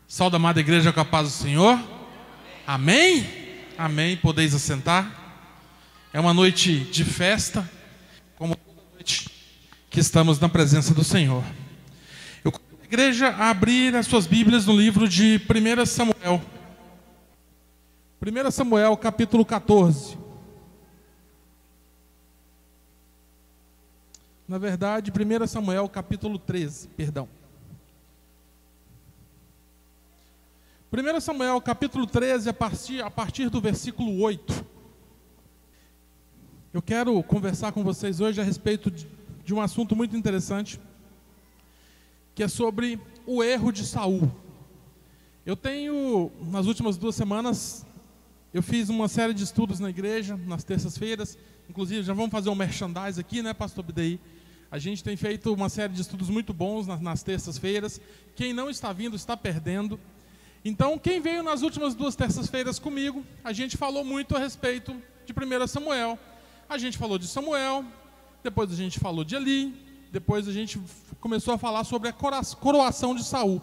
Saúde, amada igreja, com a paz do Senhor. Amém? Amém. Podeis assentar. É uma noite de festa, como toda noite que estamos na presença do Senhor. Eu convido a igreja a abrir as suas Bíblias no livro de 1 Samuel. 1 Samuel, capítulo 14. Na verdade, 1 Samuel, capítulo 13, perdão. 1 Samuel, capítulo 13, a partir do versículo 8. Eu quero conversar com vocês hoje a respeito de um assunto muito interessante, que é sobre o erro de Saul. Eu tenho, nas últimas 2 semanas, eu fiz uma série de estudos na igreja, nas terças-feiras. Inclusive, já vamos fazer um merchandise aqui, né, pastor Bidei? A gente tem feito uma série de estudos muito bons nas terças-feiras. Quem não está vindo, está perdendo. Então, quem veio nas últimas 2 terças-feiras comigo, a gente falou muito a respeito de 1 Samuel. A gente falou de Samuel, depois a gente falou de Eli, depois a gente começou a falar sobre a coroação de Saul.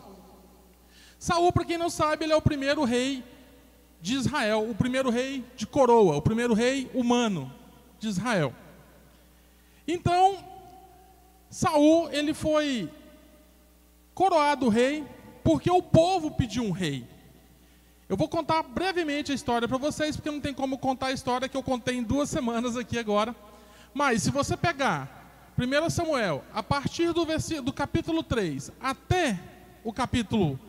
Saul, para quem não sabe, ele é o primeiro rei de Israel, o primeiro rei de coroa, o primeiro rei humano de Israel. Então, Saul, ele foi coroado rei porque o povo pediu um rei. Eu vou contar brevemente a história para vocês, porque não tem como contar a história que eu contei em 2 semanas aqui agora. Mas se você pegar 1 Samuel, a partir do capítulo 3 até o capítulo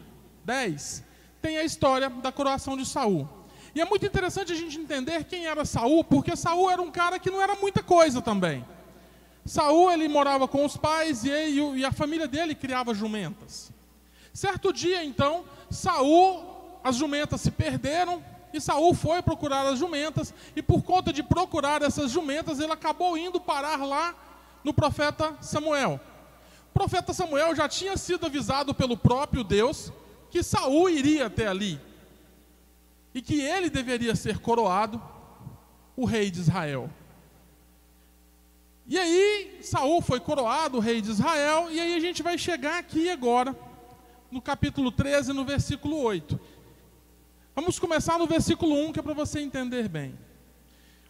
10, tem a história da coroação de Saul. E é muito interessante a gente entender quem era Saul, porque Saul era um cara que não era muita coisa também. Saul, ele morava com os pais e a família dele criava jumentas. Certo dia, então, as jumentas se perderam e Saul foi procurar as jumentas, e por conta de procurar essas jumentas, ele acabou indo parar lá no profeta Samuel. O profeta Samuel já tinha sido avisado pelo próprio Deus que Saul iria até ali e que ele deveria ser coroado o rei de Israel. E aí, Saul foi coroado o rei de Israel, e aí a gente vai chegar aqui agora, no capítulo 13, no versículo 8. Vamos começar no versículo 1, que é para você entender bem.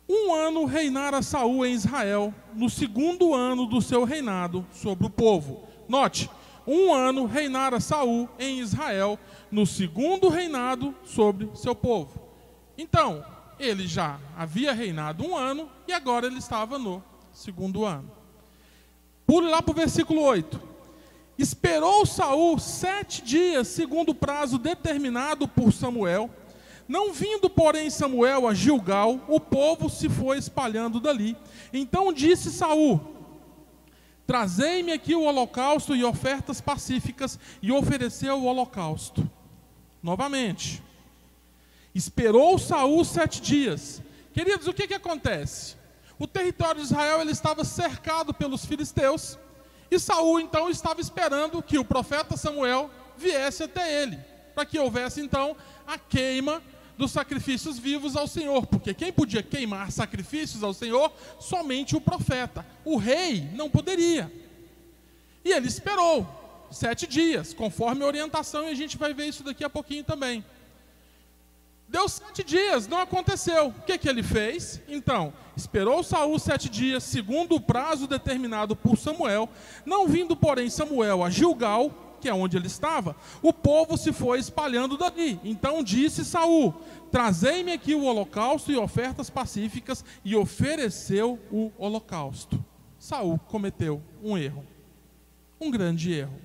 1 ano reinara Saul em Israel, no 2º ano do seu reinado sobre o povo. Note, 1 ano reinara Saul em Israel, no 2º reinado sobre seu povo. Então, ele já havia reinado 1 ano, e agora ele estava no 2º ano. Pule lá para o versículo 8. Esperou Saul 7 dias, segundo o prazo determinado por Samuel. Não vindo, porém, Samuel a Gilgal, o povo se foi espalhando dali. Então disse Saul: trazei-me aqui o holocausto e ofertas pacíficas, e ofereceu o holocausto. Novamente. Esperou Saul 7 dias. Queridos, o que acontece? O território de Israel ele estava cercado pelos filisteus. E Saul, então, estava esperando que o profeta Samuel viesse até ele, para que houvesse, então, a queima dos sacrifícios vivos ao Senhor. Porque quem podia queimar sacrifícios ao Senhor? Somente o profeta. O rei não poderia. E ele esperou 7 dias, conforme a orientação, e a gente vai ver isso daqui a pouquinho também. Deu 7 dias, não aconteceu. O que ele fez? Então, esperou Saul 7 dias, segundo o prazo determinado por Samuel. Não vindo, porém, Samuel a Gilgal, que é onde ele estava, o povo se foi espalhando dali. Então disse Saul: trazei-me aqui o holocausto e ofertas pacíficas, e ofereceu o holocausto. Saul cometeu um erro, um grande erro.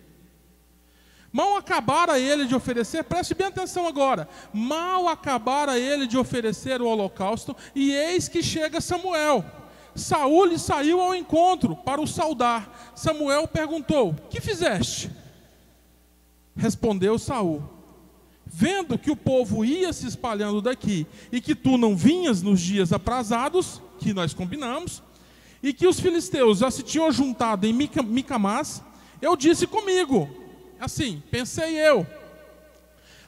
Mal acabara ele de oferecer, preste bem atenção agora, mal acabara ele de oferecer o holocausto, e eis que chega Samuel. Saul lhe saiu ao encontro para o saudar. Samuel perguntou: que fizeste? Respondeu Saul: vendo que o povo ia se espalhando daqui, e que tu não vinhas nos dias aprazados, que nós combinamos, e que os filisteus já se tinham juntado em Micamás, eu disse comigo, assim, pensei eu: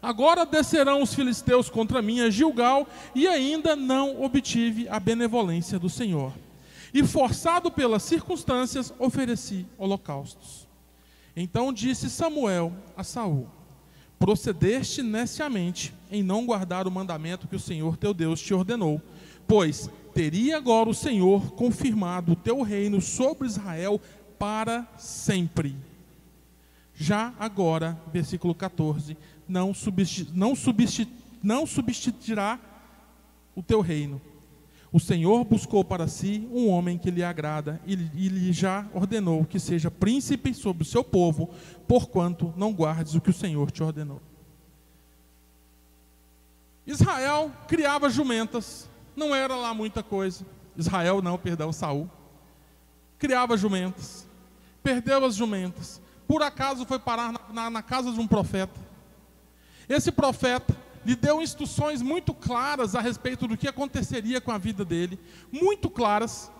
agora descerão os filisteus contra mim a Gilgal, e ainda não obtive a benevolência do Senhor. E forçado pelas circunstâncias, ofereci holocaustos. Então disse Samuel a Saul: procedeste neciamente em não guardar o mandamento que o Senhor teu Deus te ordenou, pois teria agora o Senhor confirmado o teu reino sobre Israel para sempre. Já agora, versículo 14, não substituirá o teu reino. O Senhor buscou para si um homem que lhe agrada e lhe já ordenou que seja príncipe sobre o seu povo, porquanto não guardes o que o Senhor te ordenou. Israel criava jumentas, não era lá muita coisa. Saul. Criava jumentas, perdeu as jumentas, por acaso foi parar na casa de um profeta. Esse profeta lhe deu instruções muito claras a respeito do que aconteceria com a vida dele, muito claras.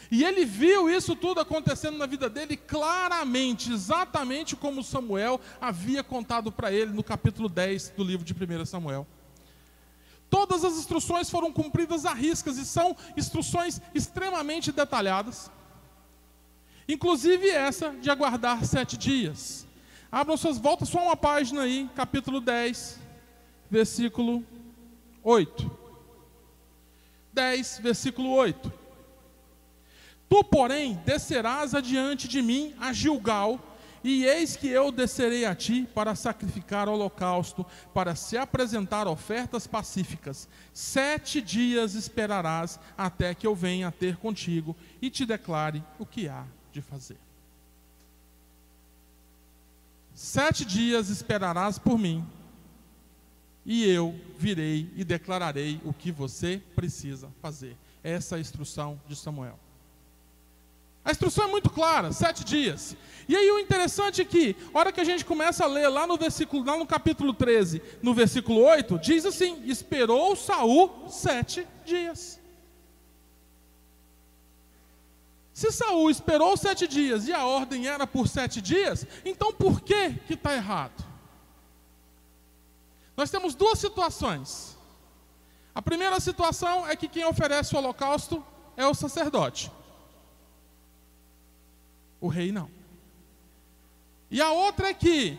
E ele viu isso tudo acontecendo na vida dele claramente, exatamente como Samuel havia contado para ele no capítulo 10 do livro de 1 Samuel. Todas as instruções foram cumpridas à riscas e são instruções extremamente detalhadas. Inclusive essa de aguardar 7 dias. Abram suas voltas só uma página aí, capítulo 10, versículo 8. 10, versículo 8. Tu, porém, descerás adiante de mim a Gilgal, e eis que eu descerei a ti para sacrificar holocausto, para se apresentar ofertas pacíficas. 7 dias esperarás até que eu venha ter contigo e te declare o que há de fazer. 7 dias esperarás por mim, e eu virei e declararei o que você precisa fazer. Essa é a instrução de Samuel. A instrução é muito clara, 7 dias. E aí o interessante é que, a hora que a gente começa a ler lá no capítulo 13, no versículo 8, diz assim: esperou Saul 7 dias. Se Saul esperou 7 dias e a ordem era por 7 dias, então por que está errado? Nós temos 2 situações. A primeira situação é que quem oferece o holocausto é o sacerdote. O rei não. E a outra é que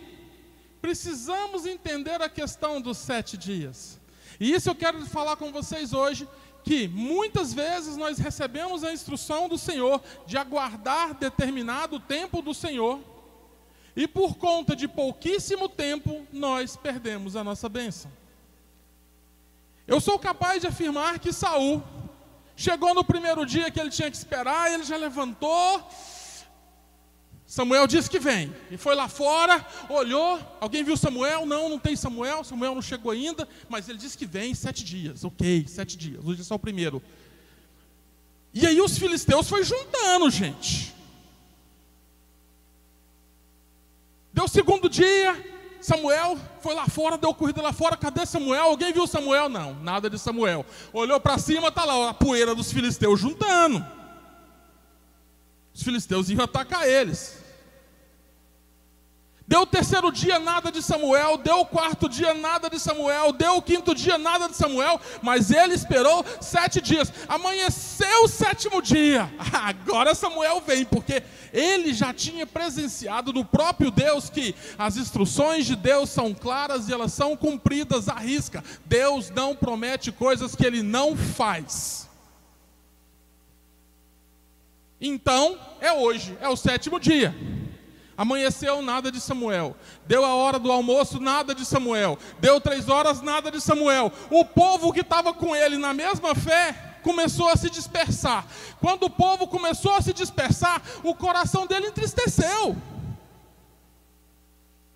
precisamos entender a questão dos 7 dias. E isso eu quero falar com vocês hoje, que muitas vezes nós recebemos a instrução do Senhor de aguardar determinado tempo do Senhor, e por conta de pouquíssimo tempo, nós perdemos a nossa bênção. Eu sou capaz de afirmar que Saul chegou no primeiro dia que ele tinha que esperar, ele já levantou. Samuel disse que vem, e foi lá fora, olhou, alguém viu Samuel? Não tem Samuel não chegou ainda, mas ele disse que vem 7 dias, ok, 7 dias, hoje é só o primeiro. E aí os filisteus foi juntando, gente. Deu o segundo dia, Samuel foi lá fora, deu corrida lá fora, cadê Samuel? Alguém viu Samuel? Não, nada de Samuel. Olhou para cima, está lá a poeira dos filisteus juntando. Os filisteus iam atacar eles. Deu o terceiro dia, nada de Samuel. Deu o quarto dia, nada de Samuel. Deu o quinto dia, nada de Samuel. Mas ele esperou 7 dias. Amanheceu o 7º dia. Agora Samuel vem, porque ele já tinha presenciado do próprio Deus que as instruções de Deus são claras e elas são cumpridas à risca. Deus não promete coisas que ele não faz. Então, é hoje, é o 7º dia. Amanheceu, nada de Samuel. Deu a hora do almoço, nada de Samuel. Deu 3 horas, nada de Samuel. O povo que estava com ele na mesma fé começou a se dispersar. Quando o povo começou a se dispersar, o coração dele entristeceu.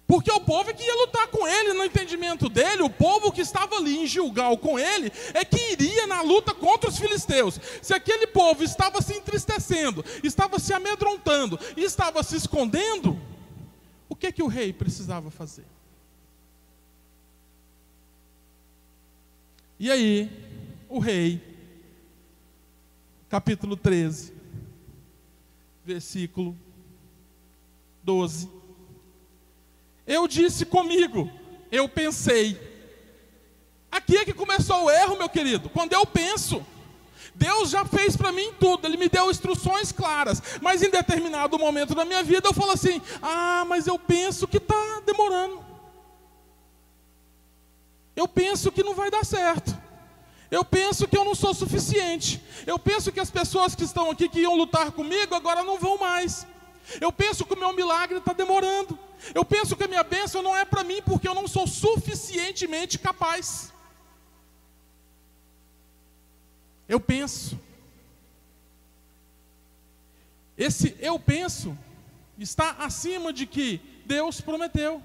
Porque o povo é que ia lutar com ele, no entendimento dele, o povo que estava ali em Gilgal com ele, é que iria na luta contra os filisteus. Se aquele povo estava se entristecendo, estava se amedrontando, e estava se escondendo, o que o rei precisava fazer? E aí, o rei, capítulo 13, versículo 12, eu disse comigo, eu pensei. Aqui é que começou o erro, meu querido. Quando eu penso, Deus já fez para mim tudo, Ele me deu instruções claras, mas em determinado momento da minha vida eu falo assim: mas eu penso que está demorando. Eu penso que não vai dar certo. Eu penso que eu não sou suficiente. Eu penso que as pessoas que estão aqui, que iam lutar comigo, agora não vão mais. Eu penso que o meu milagre está demorando. Eu penso que a minha bênção não é para mim, porque eu não sou suficientemente capaz. Eu penso. Esse eu penso está acima de que Deus prometeu.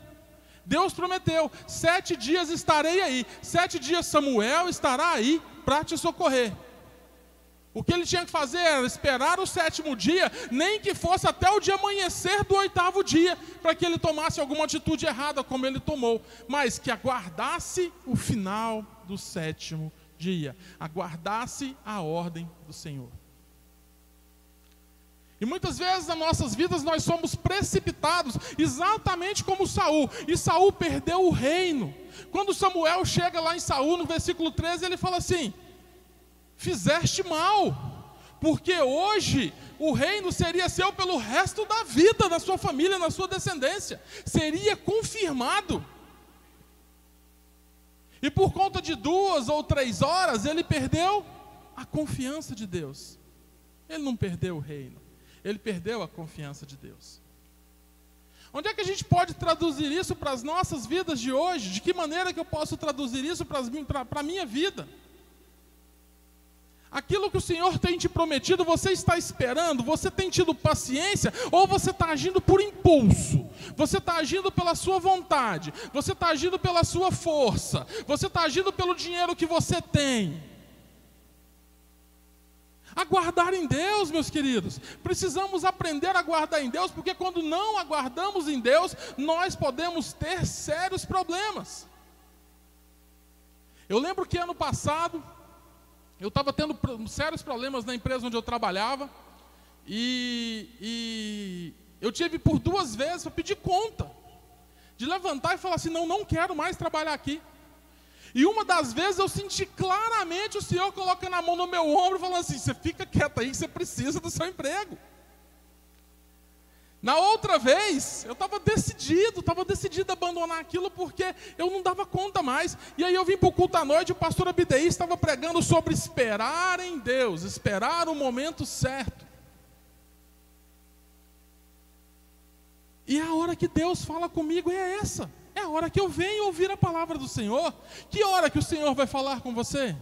Deus prometeu, 7 dias estarei aí. 7 dias Samuel estará aí para te socorrer. O que ele tinha que fazer era esperar o 7º dia, nem que fosse até o dia amanhecer do 8º dia, para que ele tomasse alguma atitude errada, como ele tomou. Mas que aguardasse o final do 7º dia. Aguardasse a ordem do Senhor. E muitas vezes nas nossas vidas nós somos precipitados, exatamente como Saul. E Saul perdeu o reino. Quando Samuel chega lá em Saul, no versículo 13, ele fala assim: fizeste mal, porque hoje o reino seria seu pelo resto da vida, na sua família, na sua descendência. Seria confirmado. E por conta de 2 ou 3 horas, ele perdeu a confiança de Deus. Ele não perdeu o reino. Ele perdeu a confiança de Deus. Onde é que a gente pode traduzir isso para as nossas vidas de hoje? De que maneira que eu posso traduzir isso para a minha vida? Aquilo que o Senhor tem te prometido, você está esperando? Você tem tido paciência? Ou você está agindo por impulso? Você está agindo pela sua vontade? Você está agindo pela sua força? Você está agindo pelo dinheiro que você tem? Aguardar em Deus, meus queridos. Precisamos aprender a aguardar em Deus, porque quando não aguardamos em Deus, nós podemos ter sérios problemas. Eu lembro que ano passado, eu estava tendo sérios problemas na empresa onde eu trabalhava, e eu tive por 2 vezes para pedir conta, de levantar e falar assim: não quero mais trabalhar aqui. E uma das vezes eu senti claramente o Senhor colocando a mão no meu ombro, falando assim: você fica quieto aí, que você precisa do seu emprego. Na outra vez, eu estava decidido a abandonar aquilo, porque eu não dava conta mais. E aí eu vim para o culto à noite, e o pastor Abidei estava pregando sobre esperar em Deus, esperar o momento certo. E a hora que Deus fala comigo é essa. É a hora que eu venho ouvir a palavra do Senhor. Que hora que o Senhor vai falar com você?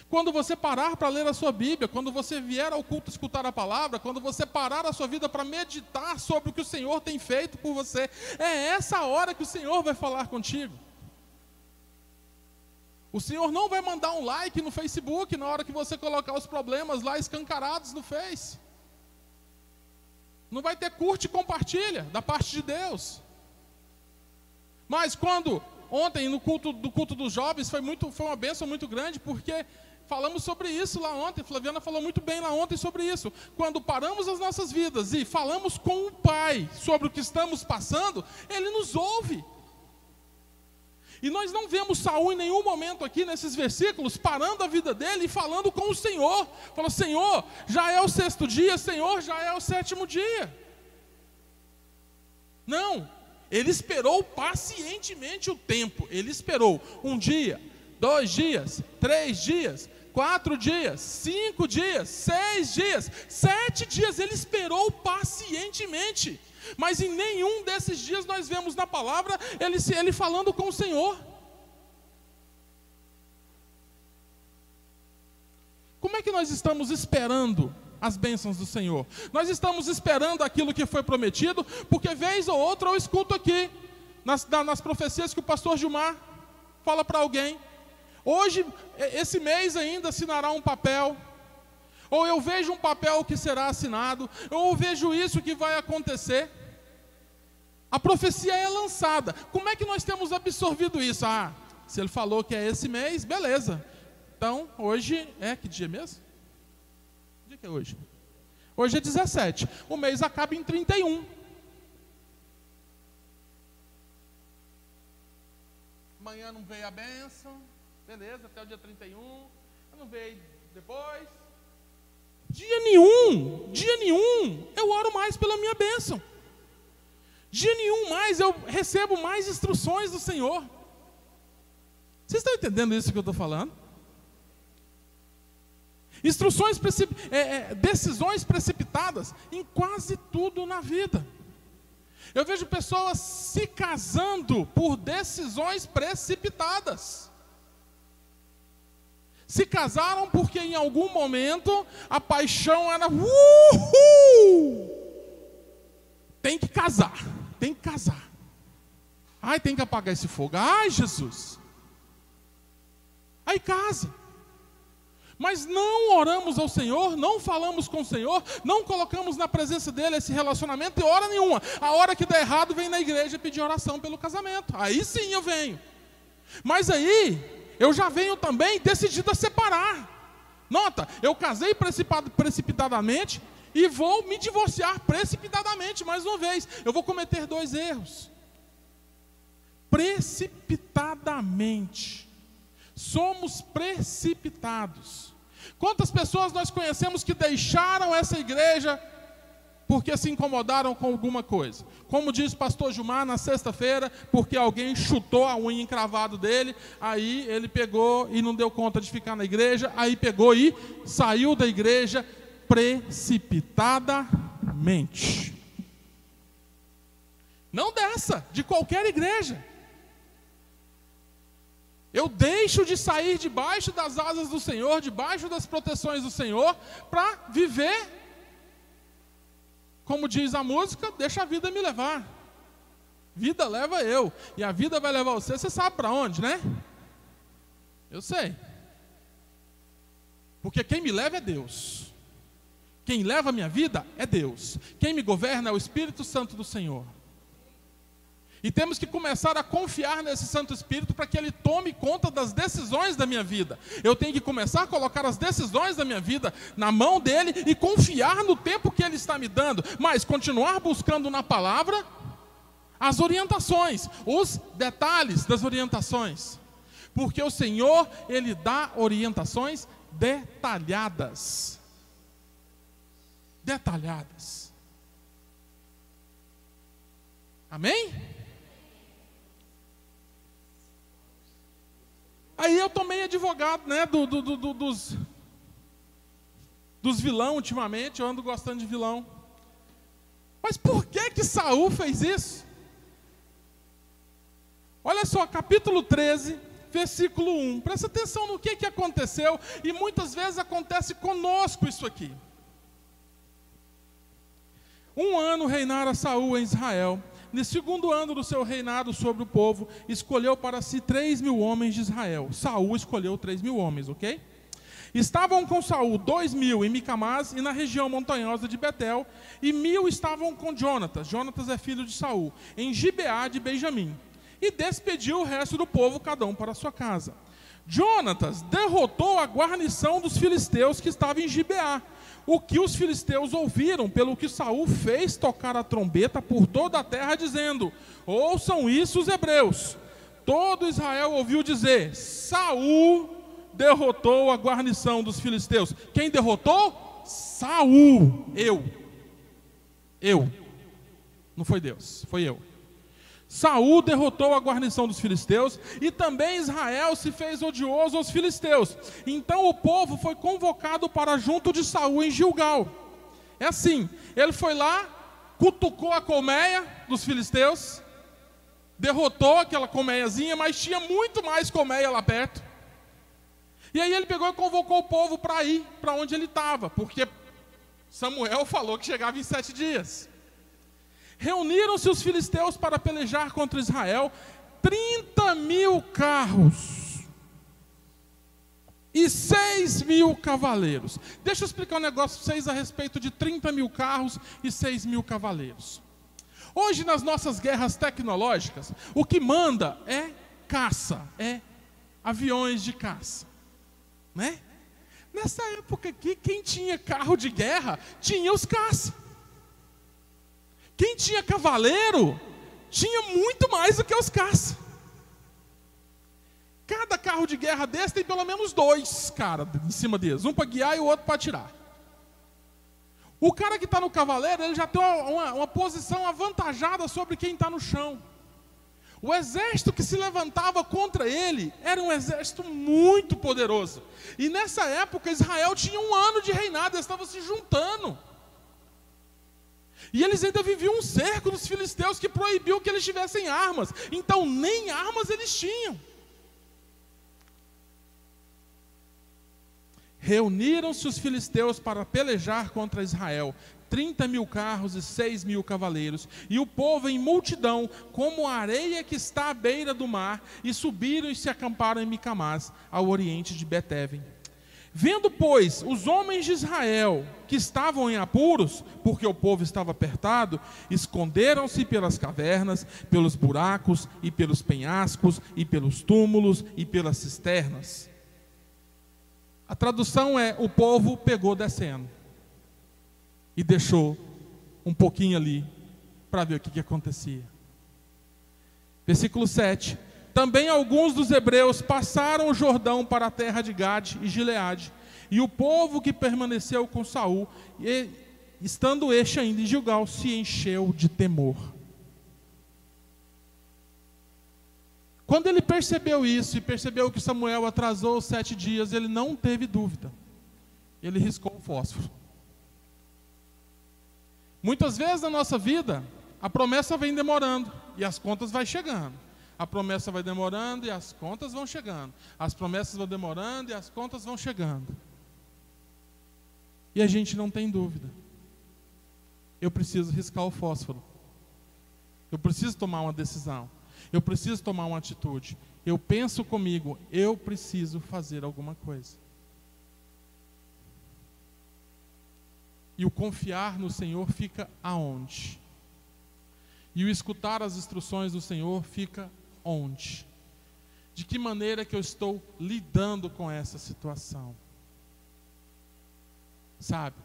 Quando você parar para ler a sua Bíblia, quando você vier ao culto escutar a palavra, quando você parar a sua vida para meditar sobre o que o Senhor tem feito por você, é essa hora que o Senhor vai falar contigo. O Senhor não vai mandar um like no Facebook na hora que você colocar os problemas lá escancarados no Face. Não vai ter curte e compartilha da parte de Deus. Mas quando, ontem no culto dos jovens, foi uma bênção muito grande, porque falamos sobre isso lá ontem. Flaviana falou muito bem lá ontem sobre isso. Quando paramos as nossas vidas e falamos com o Pai sobre o que estamos passando, Ele nos ouve. E nós não vemos Saul em nenhum momento aqui nesses versículos parando a vida dele e falando com o Senhor. Falou: Senhor, já é o 6º dia, Senhor, já é o 7º dia. Não, ele esperou pacientemente o tempo. Ele esperou 1 dia, 2 dias, 3 dias, 4 dias, 5 dias, 6 dias, 7 dias. Ele esperou pacientemente. Mas em nenhum desses dias nós vemos na palavra ele falando com o Senhor. Como é que nós estamos esperando as bênçãos do Senhor? Nós estamos esperando aquilo que foi prometido, porque vez ou outra eu escuto aqui, nas profecias que o pastor Gilmar fala para alguém: hoje, esse mês ainda assinará um papel, ou eu vejo um papel que será assinado, ou eu vejo isso que vai acontecer. A profecia é lançada. Como é que nós temos absorvido isso? Se ele falou que é esse mês, beleza. Então, hoje é que dia mesmo? Que dia que é hoje? Hoje é 17. O mês acaba em 31. Amanhã não veio a bênção. Beleza, até o dia 31. Não veio depois. Dia nenhum eu oro mais pela minha bênção. Dia nenhum mais eu recebo mais instruções do Senhor. Vocês estão entendendo isso que eu estou falando? Decisões precipitadas em quase tudo na vida. Eu vejo pessoas se casando por decisões precipitadas. Se casaram porque em algum momento a paixão era tem que casar, tem que casar. Ai, tem que apagar esse fogo. Ai, Jesus. Aí casa. Mas não oramos ao Senhor, não falamos com o Senhor, não colocamos na presença dele esse relacionamento e hora nenhuma. A hora que der errado, vem na igreja pedir oração pelo casamento. Aí sim eu venho. Mas aí, eu já venho também decidido a separar. Nota, eu casei precipitadamente e vou me divorciar precipitadamente mais uma vez. Eu vou cometer 2 erros. Precipitadamente. Somos precipitados. Quantas pessoas nós conhecemos que deixaram essa igreja porque se incomodaram com alguma coisa? Como diz o pastor Gilmar na sexta-feira, porque alguém chutou a unha encravado dele, aí ele pegou e não deu conta de ficar na igreja, aí pegou e saiu da igreja precipitadamente. Não dessa, de qualquer igreja. Eu deixo de sair debaixo das asas do Senhor, debaixo das proteções do Senhor, para viver, como diz a música, deixa a vida me levar. Vida leva eu, e a vida vai levar você sabe para onde, né? Eu sei. Porque quem me leva é Deus. Quem leva a minha vida é Deus. Quem me governa é o Espírito Santo do Senhor. E temos que começar a confiar nesse Santo Espírito para que Ele tome conta das decisões da minha vida. Eu tenho que começar a colocar as decisões da minha vida na mão dEle e confiar no tempo que Ele está me dando. Mas continuar buscando na palavra as orientações, os detalhes das orientações. Porque o Senhor, Ele dá orientações detalhadas. Detalhadas. Amém? Aí eu tomei advogado, né, dos vilão ultimamente, eu ando gostando de vilão. Mas por que Saul fez isso? Olha só, capítulo 13, versículo 1. Presta atenção no que aconteceu, e muitas vezes acontece conosco isso aqui. 1 ano reinara Saul em Israel. No 2º ano do seu reinado sobre o povo, escolheu para si 3.000 homens de Israel. Saul escolheu 3.000 homens, ok? Estavam com Saul 2.000 em Micamás e na região montanhosa de Betel, e 1.000 estavam com Jonatas. Jonatas é filho de Saul, em Gibeá de Benjamim. E despediu o resto do povo, cada um para a sua casa. Jonatas derrotou a guarnição dos filisteus que estava em Gibeá. O que os filisteus ouviram, pelo que Saul fez tocar a trombeta por toda a terra, dizendo: ouçam isso os hebreus. Todo Israel ouviu dizer: Saul derrotou a guarnição dos filisteus. Quem derrotou? Saul. Eu. Não foi Deus, foi eu. Saul derrotou a guarnição dos filisteus, e também Israel se fez odioso aos filisteus. Então o povo foi convocado para junto de Saul em Gilgal. É assim, ele foi lá, cutucou a colmeia dos filisteus, derrotou aquela colmeiazinha, mas tinha muito mais colmeia lá perto. E aí ele pegou e convocou o povo para ir para onde ele estava, porque Samuel falou que chegava em 7 dias. Reuniram-se os filisteus para pelejar contra Israel, 30.000 carros e 6.000 cavaleiros. Deixa eu explicar um negócio para vocês a respeito de 30.000 carros e 6.000 cavaleiros. Hoje, nas nossas guerras tecnológicas, o que manda é caça, é aviões de caça, né? Nessa época aqui, quem tinha carro de guerra tinha os caças. Quem tinha cavaleiro, tinha muito mais do que os caças. Cada carro de guerra desse tem pelo menos 2 caras em cima deles. Um para guiar e o outro para atirar. O cara que está no cavaleiro, ele já tem uma posição avantajada sobre quem está no chão. O exército que se levantava contra ele era um exército muito poderoso. E nessa época Israel tinha 1 ano de reinado, eles estavam se juntando. E eles ainda viviam um cerco dos filisteus que proibiu que eles tivessem armas. Então nem armas eles tinham. Reuniram-se os filisteus para pelejar contra Israel, 30.000 carros e 6.000 cavaleiros, e o povo em multidão, como a areia que está à beira do mar, e subiram e se acamparam em Micamás, ao oriente de Betéven. Vendo, pois, os homens de Israel, que estavam em apuros, porque o povo estava apertado, esconderam-se pelas cavernas, pelos buracos, e pelos penhascos, e pelos túmulos, e pelas cisternas. A tradução é: o povo pegou descendo e deixou um pouquinho ali para ver o que acontecia. Versículo 7. Também alguns dos hebreus passaram o Jordão para a terra de Gade e Gileade, e o povo que permaneceu com Saul, estando este ainda em Gilgal, se encheu de temor. Quando ele percebeu isso e percebeu que Samuel atrasou 7 dias, ele não teve dúvida. Ele riscou o fósforo. Muitas vezes na nossa vida, a promessa vem demorando e as contas vão chegando. A promessa vai demorando e as contas vão chegando. As promessas vão demorando e as contas vão chegando. E a gente não tem dúvida. Eu preciso riscar o fósforo. Eu preciso tomar uma decisão. Eu preciso tomar uma atitude. Eu penso comigo, eu preciso fazer alguma coisa. E o confiar no Senhor fica aonde? E o escutar as instruções do Senhor fica onde? De que maneira que eu estou lidando com essa situação? Sabe?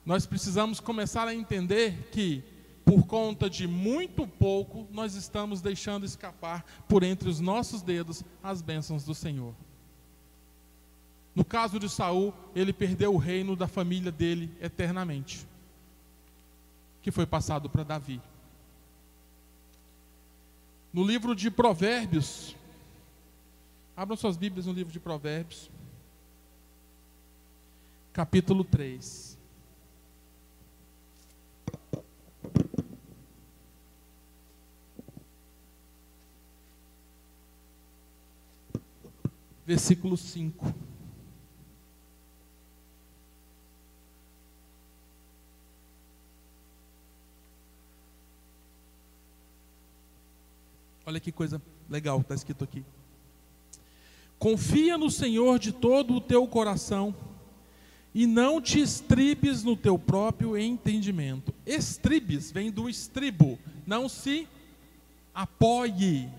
Nós precisamos começar a entender que por conta de muito pouco, nós estamos deixando escapar por entre os nossos dedos as bênçãos do Senhor. No caso de Saul, ele perdeu o reino da família dele eternamente, que foi passado para Davi. No livro de Provérbios, abram suas Bíblias no livro de Provérbios, capítulo 3. Versículo 5. Olha que coisa legal que está escrito aqui. Confia no Senhor de todo o teu coração e não te estribes no teu próprio entendimento. Estribes vem do estribo, não se apoie.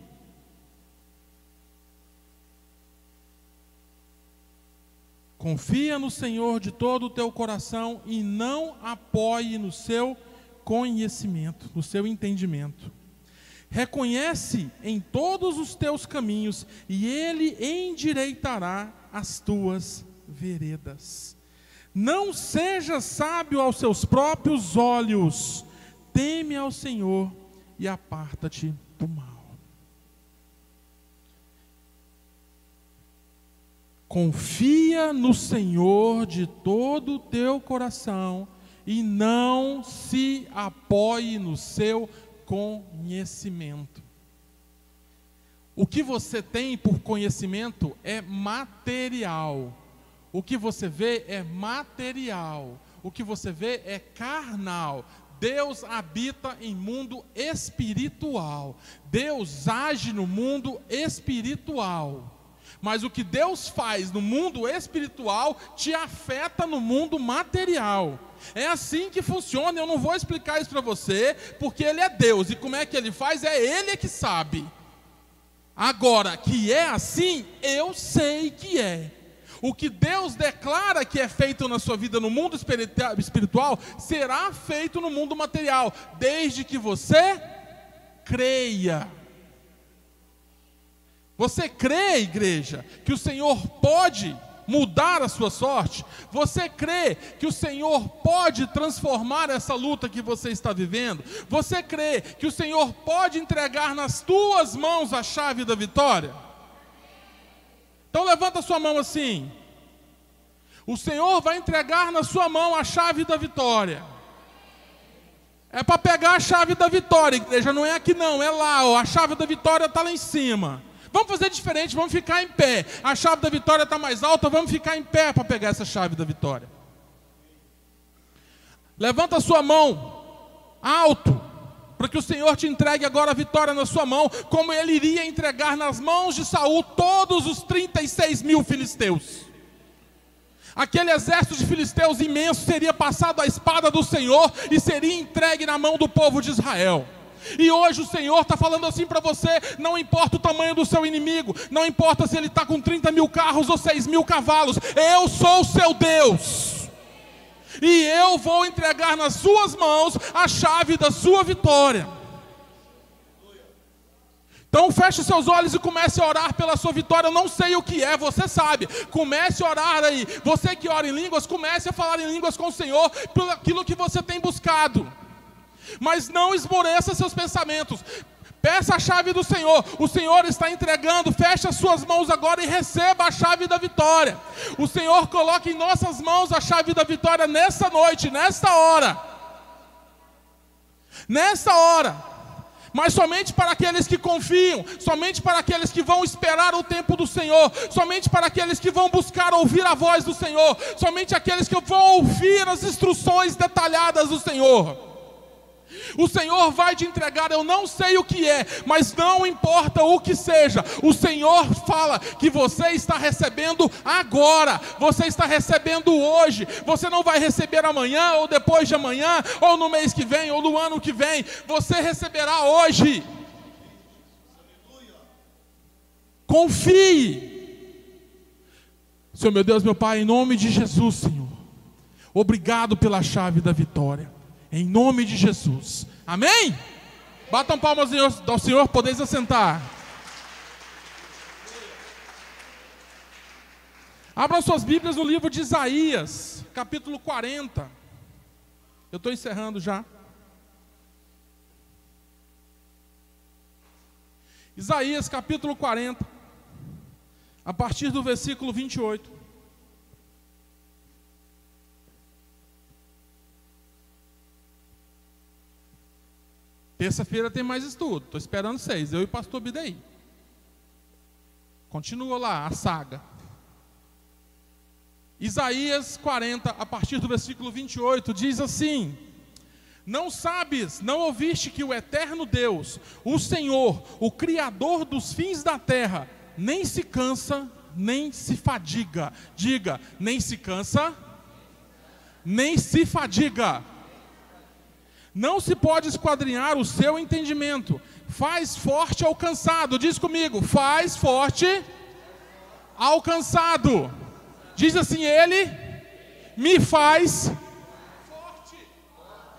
Confia no Senhor de todo o teu coração e não apoie no seu conhecimento, no seu entendimento. Reconhece em todos os teus caminhos e Ele endireitará as tuas veredas. Não seja sábio aos seus próprios olhos, teme ao Senhor e aparta-te do mal. Confia no Senhor de todo o teu coração e não se apoie no seu conhecimento. O que você tem por conhecimento é material. O que você vê é material. O que você vê é carnal. Deus habita em mundo espiritual. Deus age no mundo espiritual. Mas o que Deus faz no mundo espiritual te afeta no mundo material. É assim que funciona. Eu não vou explicar isso para você, porque Ele é Deus. E como é que Ele faz? É Ele que sabe. Agora, que é assim, eu sei que é. O que Deus declara que é feito na sua vida no mundo espiritual, será feito no mundo material, desde que você creia. Você crê, igreja, que o Senhor pode mudar a sua sorte? Você crê que o Senhor pode transformar essa luta que você está vivendo? Você crê que o Senhor pode entregar nas tuas mãos a chave da vitória? Então levanta a sua mão assim. O Senhor vai entregar na sua mão a chave da vitória. É para pegar a chave da vitória, igreja, não é aqui não, é lá, ó, a chave da vitória está lá em cima. Vamos fazer diferente, vamos ficar em pé. A chave da vitória está mais alta, vamos ficar em pé para pegar essa chave da vitória. Levanta a sua mão alto, para que o Senhor te entregue agora a vitória na sua mão, como Ele iria entregar nas mãos de Saul todos os 36 mil filisteus. Aquele exército de filisteus imenso seria passado à espada do Senhor e seria entregue na mão do povo de Israel. E hoje o Senhor está falando assim para você: não importa o tamanho do seu inimigo, não importa se ele está com 30 mil carros ou 6 mil cavalos, eu sou o seu Deus, e eu vou entregar nas suas mãos a chave da sua vitória. Então feche os seus olhos e comece a orar pela sua vitória. Eu não sei o que é, você sabe. Comece a orar aí. Você que ora em línguas, comece a falar em línguas com o Senhor por aquilo que você tem buscado. Mas não esmoreça seus pensamentos. Peça a chave do Senhor. O Senhor está entregando. Feche as suas mãos agora e receba a chave da vitória. O Senhor coloca em nossas mãos a chave da vitória nessa noite, nesta hora. Nessa hora. Mas somente para aqueles que confiam, somente para aqueles que vão esperar o tempo do Senhor, somente para aqueles que vão buscar ouvir a voz do Senhor, somente aqueles que vão ouvir as instruções detalhadas do Senhor. O Senhor vai te entregar, eu não sei o que é, mas não importa o que seja, o Senhor fala que você está recebendo agora, você está recebendo hoje, você não vai receber amanhã, ou depois de amanhã, ou no mês que vem, ou no ano que vem, você receberá hoje. Confie. Senhor meu Deus, meu Pai, em nome de Jesus, Senhor, obrigado pela chave da vitória. Em nome de Jesus. Amém? Batam palmas ao Senhor, podeis assentar. Abram suas Bíblias no livro de Isaías, capítulo 40. Eu estou encerrando já. Isaías, capítulo 40, a partir do versículo 28. Terça-feira tem mais estudo, estou esperando vocês, eu e o pastor Bidei. Continua lá a saga. Isaías 40, a partir do versículo 28, diz assim: não sabes, não ouviste que o eterno Deus, o Senhor, o Criador dos fins da terra, nem se cansa, nem se fadiga. Diga, nem se cansa, nem se fadiga. Não se pode esquadrinhar o seu entendimento. Faz forte ao cansado. Diz comigo, faz forte ao cansado. Diz assim, Ele me faz forte.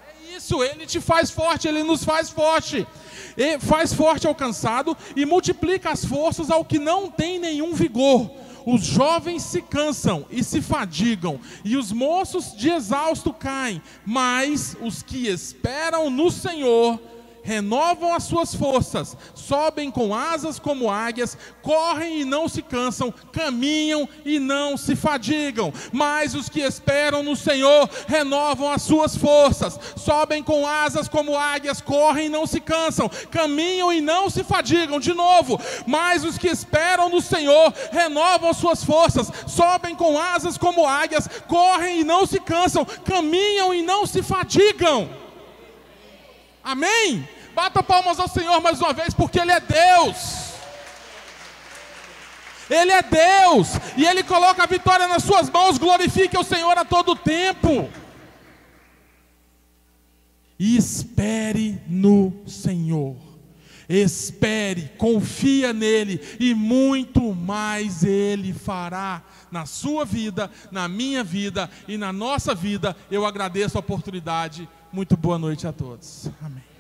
É isso, Ele te faz forte, Ele nos faz forte. E faz forte ao cansado e multiplica as forças ao que não tem nenhum vigor. Os jovens se cansam e se fadigam, e os moços de exausto caem, mas os que esperam no Senhor renovam as suas forças, sobem com asas como águias, correm e não se cansam, caminham e não se fadigam. Mas os que esperam no Senhor renovam as suas forças, sobem com asas como águias, correm e não se cansam, caminham e não se fadigam. De novo, mas os que esperam no Senhor renovam as suas forças, sobem com asas como águias, correm e não se cansam, caminham e não se fadigam. Amém? Bata palmas ao Senhor mais uma vez, porque Ele é Deus. Ele é Deus, e Ele coloca a vitória nas suas mãos. Glorifique o Senhor a todo tempo. E espere no Senhor. Espere, confia nele, e muito mais Ele fará na sua vida, na minha vida e na nossa vida. Eu agradeço a oportunidade. Muito boa noite a todos. Amém.